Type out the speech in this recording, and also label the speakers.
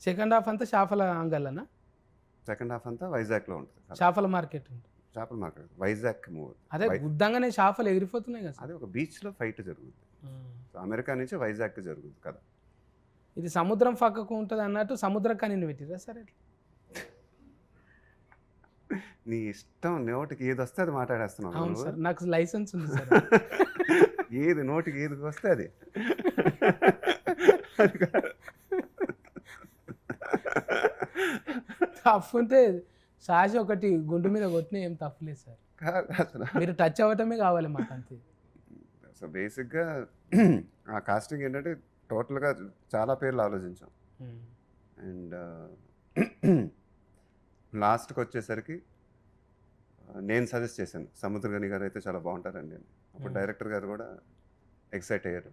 Speaker 1: Second half అంతా చేపల అంగళ్ళనా?
Speaker 2: Second half అంతా వైజాగ్లో ఉంటుంది కథ.
Speaker 1: చేపల మార్కెట్ ఉంటుంది.
Speaker 2: చేపల మార్కెట్ వైజాగ్ మూవీ.
Speaker 1: అదే గుద్దంగానే చేపలు ఎగిరిపోతున్నాయి కదా సార్.
Speaker 2: అది ఒక బీచ్లో ఫైట్ జరుగుతుంది. సో అమెరికా నుంచి వైజాగ్కి జరుగుతుంది కదా.
Speaker 1: ఇది సముద్రం పక్కకు ఉంటుంది అన్నట్టు సముద్ర కనిని పెట్టిరా సార్ ఇట్లా?
Speaker 2: నీ ఇష్టం, నోటికి ఏది వస్తే అది మాట్లాడేస్తున్నావు
Speaker 1: అవును
Speaker 2: నువ్వు.
Speaker 1: సార్, నాకు లైసెన్స్ ఉంది సార్.
Speaker 2: ఏది నోటికి ఏది వస్తే అది. అది కాదు.
Speaker 1: తప్పు ఉంటే సాసి ఒకటి గుండు మీద కొట్టినా ఏం తప్పులేదు సార్.
Speaker 2: కాదు అసలు.
Speaker 1: మీరు టచ్ అవ్వటమే కావాలి మాకు అంతే.
Speaker 2: సో బేసిక్గా ఆ కాస్టింగ్ ఏంటంటే టోటల్గా చాలా పేర్లు ఆలోచించాం. అండ్ లాస్ట్కి వచ్చేసరికి నేను సజెస్ట్ చేశాను, సముద్రగని గారు అయితే చాలా బాగుంటారండి అని. అప్పుడు డైరెక్టర్ గారు కూడా ఎక్సైట్ అయ్యారు.